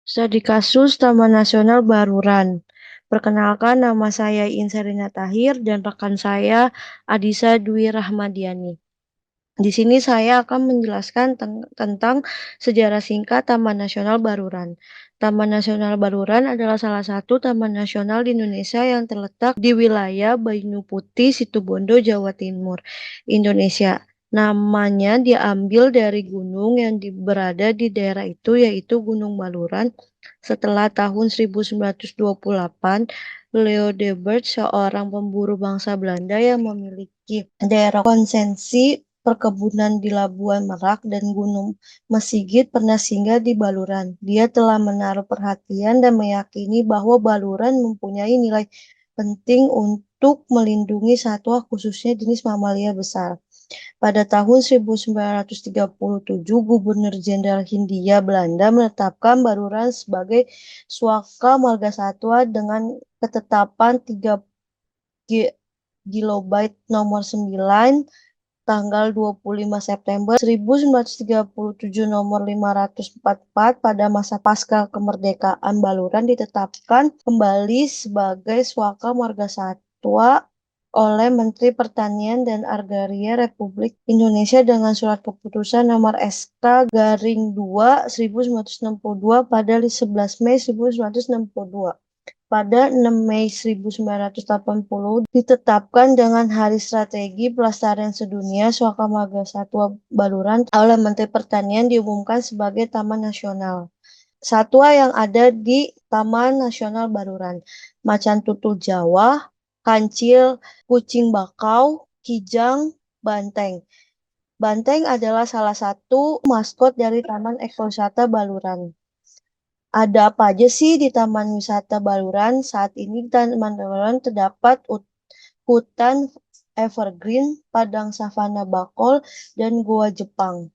Studi kasus Taman Nasional Baluran. Perkenalkan, nama saya Insarina Tahir dan rekan saya Adisa Dwi Rahmadiani. Di sini saya akan menjelaskan tentang sejarah singkat Taman Nasional Baluran. Taman Nasional Baluran adalah salah satu taman nasional di Indonesia yang terletak di wilayah Banyuwangi Putih, Situbondo, Jawa Timur, Indonesia. Namanya diambil dari gunung yang berada di daerah itu, yaitu Gunung Baluran. Setelah tahun 1928, Leo Debat, seorang pemburu bangsa Belanda yang memiliki daerah konsesi perkebunan di Labuan Merak dan Gunung Mesigit, pernah singgah di Baluran. Dia telah menaruh perhatian dan meyakini bahwa Baluran mempunyai nilai penting untuk melindungi satwa, khususnya jenis mamalia besar. Pada tahun 1937, Gubernur Jenderal Hindia Belanda menetapkan Baluran sebagai suaka margasatwa dengan ketetapan 3 Gilobait nomor 9 tanggal 25 September 1937 nomor 544. Pada masa pasca kemerdekaan, Baluran ditetapkan kembali sebagai suaka margasatwa oleh Menteri Pertanian dan Agraria Republik Indonesia dengan surat keputusan nomor SK-2 1962 pada 11 Mei 1962. Pada 6 Mei 1980 ditetapkan dengan Hari Strategi Pelestarian Sedunia, Suaka Margasatwa Baluran oleh Menteri Pertanian diumumkan sebagai Taman Nasional. Satwa yang ada di Taman Nasional Baluran: macan tutul Jawa, kancil, kucing bakau, kijang, banteng. Banteng adalah salah satu maskot dari Taman Ekowisata Baluran. Ada apa aja sih di Taman Wisata Baluran? Saat ini di Taman Baluran terdapat hutan evergreen, padang savana bakau, dan gua Jepang.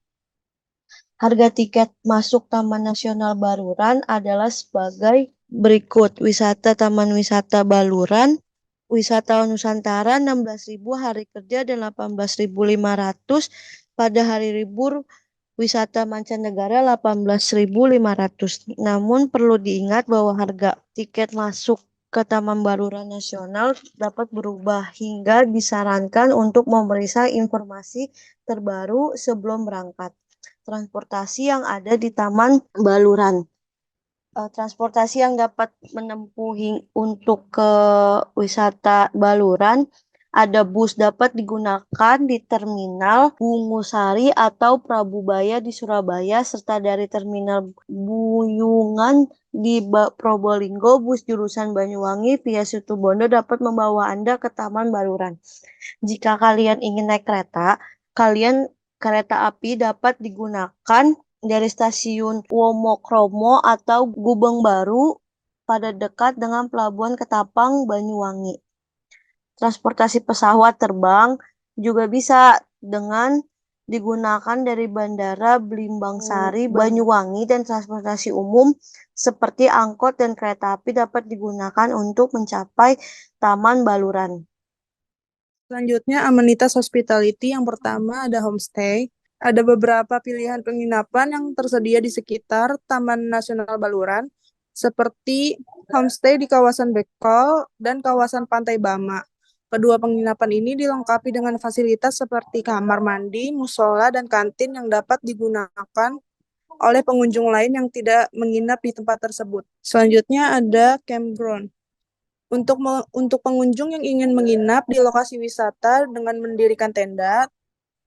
Harga tiket masuk Taman Nasional Baluran adalah sebagai berikut. Wisata Taman Wisata Baluran, wisatawan Nusantara 16.000 hari kerja dan 18.500 pada hari libur. Wisata mancanegara 18.500. Namun perlu diingat bahwa harga tiket masuk ke Taman Baluran Nasional dapat berubah, hingga disarankan untuk memeriksa informasi terbaru sebelum berangkat. Transportasi yang ada di Taman Baluran. Transportasi yang dapat menempuh untuk ke wisata Baluran, ada bus dapat digunakan di Terminal Bungusari atau Prabubaya di Surabaya, serta dari Terminal Buyungan di Probolinggo. Bus jurusan Banyuwangi via Situbondo dapat membawa Anda ke Taman Baluran. Jika kalian ingin naik kereta api dapat digunakan dari stasiun Womokromo atau Gubeng Baru pada dekat dengan Pelabuhan Ketapang, Banyuwangi. Transportasi pesawat terbang juga bisa dengan digunakan dari Bandara Blimbangsari, Banyuwangi, dan transportasi umum seperti angkot dan kereta api dapat digunakan untuk mencapai Taman Baluran. Selanjutnya, amenitas hospitality. Yang pertama ada homestay. Ada beberapa pilihan penginapan yang tersedia di sekitar Taman Nasional Baluran, seperti homestay di kawasan Bekol dan kawasan Pantai Bama. Kedua penginapan ini dilengkapi dengan fasilitas seperti kamar mandi, musola, dan kantin yang dapat digunakan oleh pengunjung lain yang tidak menginap di tempat tersebut. Selanjutnya ada campground. Untuk pengunjung yang ingin menginap di lokasi wisata dengan mendirikan tenda,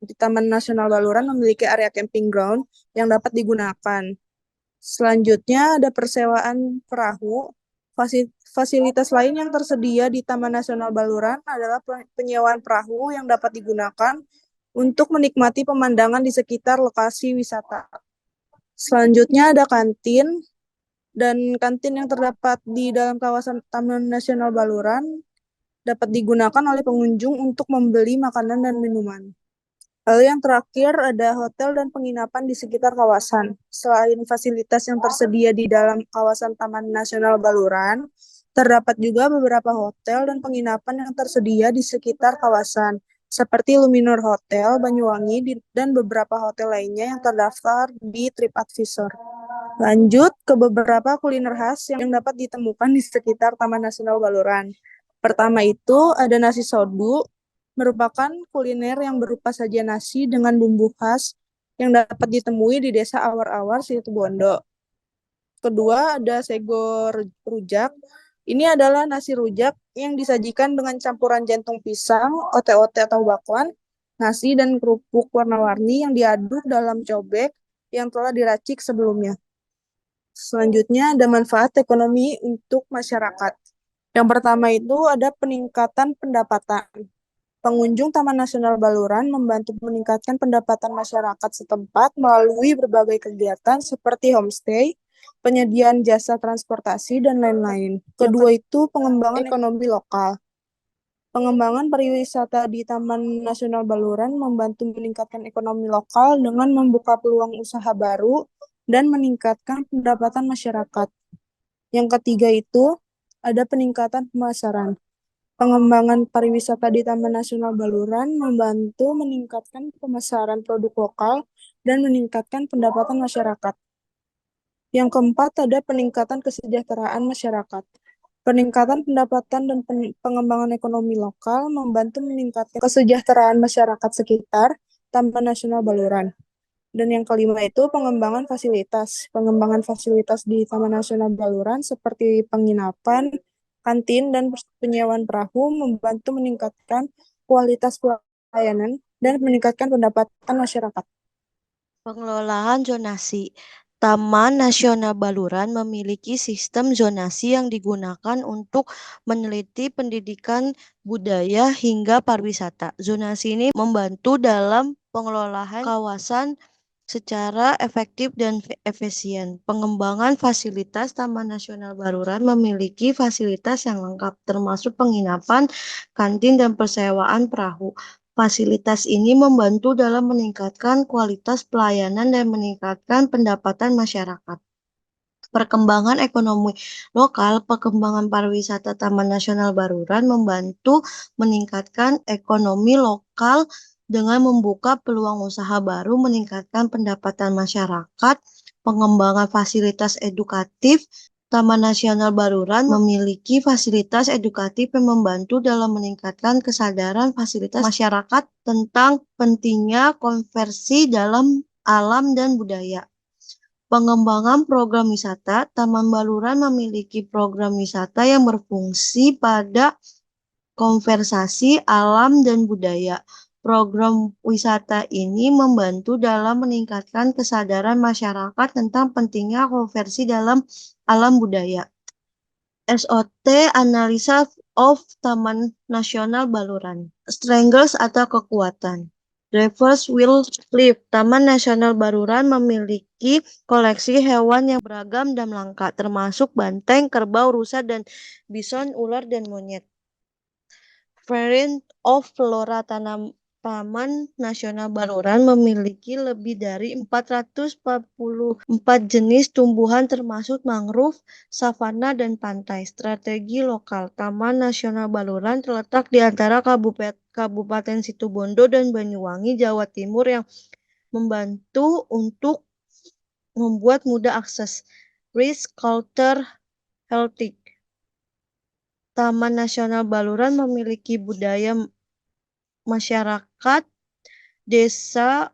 di Taman Nasional Baluran memiliki area camping ground yang dapat digunakan. Selanjutnya ada persewaan perahu. Fasilitas lain yang tersedia di Taman Nasional Baluran adalah penyewaan perahu yang dapat digunakan untuk menikmati pemandangan di sekitar lokasi wisata. Selanjutnya ada kantin, dan kantin yang terdapat di dalam kawasan Taman Nasional Baluran dapat digunakan oleh pengunjung untuk membeli makanan dan minuman. Lalu yang terakhir ada hotel dan penginapan di sekitar kawasan. Selain fasilitas yang tersedia di dalam kawasan Taman Nasional Baluran, terdapat juga beberapa hotel dan penginapan yang tersedia di sekitar kawasan, seperti Luminor Hotel Banyuwangi dan beberapa hotel lainnya yang terdaftar di TripAdvisor. Lanjut ke beberapa kuliner khas yang dapat ditemukan di sekitar Taman Nasional Baluran. Pertama itu ada nasi sodu, merupakan kuliner yang berupa sajian nasi dengan bumbu khas yang dapat ditemui di desa Awar-Awar, Situbondo. Kedua ada sego rujak. Ini adalah nasi rujak yang disajikan dengan campuran jantung pisang, ote-ote atau bakwan, nasi dan kerupuk warna-warni yang diaduk dalam cobek yang telah diracik sebelumnya. Selanjutnya ada manfaat ekonomi untuk masyarakat. Yang pertama itu ada peningkatan pendapatan. Pengunjung Taman Nasional Baluran membantu meningkatkan pendapatan masyarakat setempat melalui berbagai kegiatan seperti homestay, penyediaan jasa transportasi, dan lain-lain. Kedua itu pengembangan ekonomi lokal. Pengembangan pariwisata di Taman Nasional Baluran membantu meningkatkan ekonomi lokal dengan membuka peluang usaha baru dan meningkatkan pendapatan masyarakat. Yang ketiga itu ada peningkatan pemasaran. Pengembangan pariwisata di Taman Nasional Baluran membantu meningkatkan pemasaran produk lokal dan meningkatkan pendapatan masyarakat. Yang keempat ada peningkatan kesejahteraan masyarakat. Peningkatan pendapatan dan pengembangan ekonomi lokal membantu meningkatkan kesejahteraan masyarakat sekitar Taman Nasional Baluran. Dan yang kelima itu pengembangan fasilitas. Pengembangan fasilitas di Taman Nasional Baluran seperti penginapan, kantin, dan penyewaan perahu membantu meningkatkan kualitas pelayanan dan meningkatkan pendapatan masyarakat. Pengelolaan zonasi. Taman Nasional Baluran memiliki sistem zonasi yang digunakan untuk meneliti pendidikan budaya hingga pariwisata. Zonasi ini membantu dalam pengelolaan kawasan secara efektif dan efisien. Pengembangan fasilitas Taman Nasional Baluran memiliki fasilitas yang lengkap, termasuk penginapan, kantin, dan persewaan perahu. Fasilitas ini membantu dalam meningkatkan kualitas pelayanan dan meningkatkan pendapatan masyarakat. Perkembangan ekonomi lokal, pengembangan pariwisata Taman Nasional Baluran membantu meningkatkan ekonomi lokal dengan membuka peluang usaha baru, meningkatkan pendapatan masyarakat, pengembangan fasilitas edukatif. Taman Nasional Baluran memiliki fasilitas edukatif yang membantu dalam meningkatkan kesadaran fasilitas masyarakat tentang pentingnya konversi dalam alam dan budaya. Pengembangan program wisata, Taman Baluran memiliki program wisata yang berfungsi pada konservasi alam dan budaya. Program wisata ini membantu dalam meningkatkan kesadaran masyarakat tentang pentingnya konversi dalam alam budaya. SOT Analisa of Taman Nasional Baluran. Strengths atau kekuatan. Drivers will live. Taman Nasional Baluran memiliki koleksi hewan yang beragam dan langka, termasuk banteng, kerbau, rusa, dan bison, ular, dan monyet. Variant of flora Taman Nasional Baluran memiliki lebih dari 444 jenis tumbuhan termasuk mangrove, savana, dan pantai. Strategi lokal. Taman Nasional Baluran terletak di antara Kabupaten Situbondo dan Banyuwangi, Jawa Timur yang membantu untuk membuat mudah akses. Risk culture healthy. Taman Nasional Baluran memiliki budaya masyarakat Desa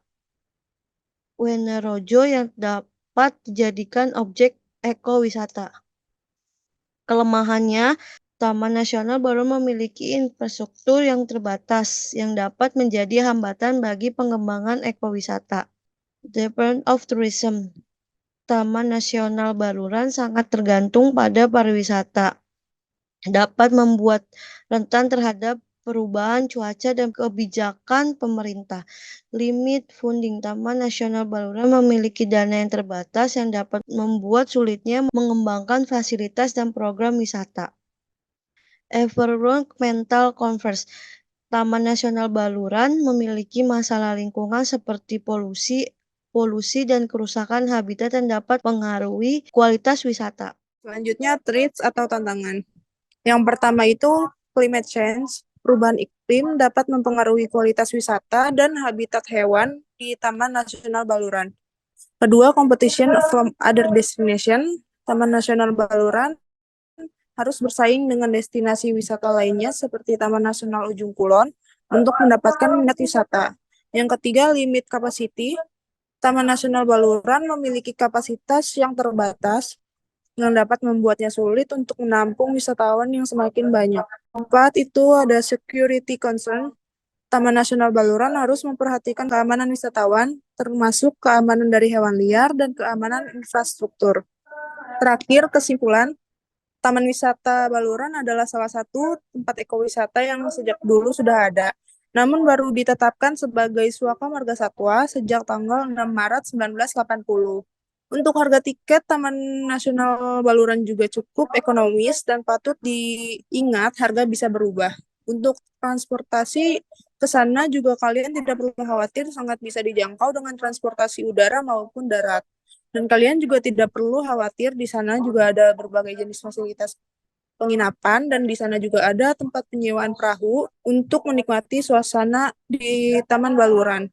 Wenerojo yang dapat dijadikan objek ekowisata. Kelemahannya, Taman Nasional baru memiliki infrastruktur yang terbatas yang dapat menjadi hambatan bagi pengembangan ekowisata. Development of Tourism. Taman Nasional Baluran sangat tergantung pada pariwisata. Dapat membuat rentan terhadap perubahan cuaca dan kebijakan pemerintah. Limit funding. Taman Nasional Baluran memiliki dana yang terbatas yang dapat membuat sulitnya mengembangkan fasilitas dan program wisata. Environmental Concerns. Taman Nasional Baluran memiliki masalah lingkungan seperti polusi dan kerusakan habitat yang dapat mengaruhi kualitas wisata. Selanjutnya, threats atau tantangan. Yang pertama itu climate change. Perubahan iklim dapat mempengaruhi kualitas wisata dan habitat hewan di Taman Nasional Baluran. Kedua, competition from other destination. Taman Nasional Baluran harus bersaing dengan destinasi wisata lainnya seperti Taman Nasional Ujung Kulon untuk mendapatkan minat wisata. Yang ketiga, limit capacity. Taman Nasional Baluran memiliki kapasitas yang terbatas yang dapat membuatnya sulit untuk menampung wisatawan yang semakin banyak. Keempat, itu ada security concern. Taman Nasional Baluran harus memperhatikan keamanan wisatawan, termasuk keamanan dari hewan liar dan keamanan infrastruktur. Terakhir, kesimpulan, Taman Wisata Baluran adalah salah satu tempat ekowisata yang sejak dulu sudah ada, namun baru ditetapkan sebagai Suaka Marga Satwa sejak tanggal 6 Maret 1980. Untuk harga tiket, Taman Nasional Baluran juga cukup ekonomis dan patut diingat harga bisa berubah. Untuk transportasi ke sana juga kalian tidak perlu khawatir, sangat bisa dijangkau dengan transportasi udara maupun darat. Dan kalian juga tidak perlu khawatir, di sana juga ada berbagai jenis fasilitas penginapan dan di sana juga ada tempat penyewaan perahu untuk menikmati suasana di Taman Baluran.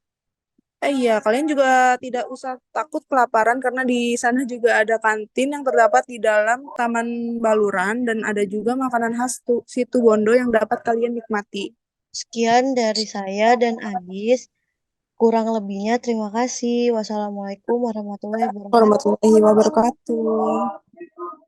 Iya, kalian juga tidak usah takut kelaparan karena di sana juga ada kantin yang terdapat di dalam Taman Baluran dan ada juga makanan khas Situ Bondo yang dapat kalian nikmati. Sekian dari saya dan Adis. Kurang lebihnya terima kasih. Wassalamualaikum warahmatullahi wabarakatuh. Warahmatullahi wabarakatuh.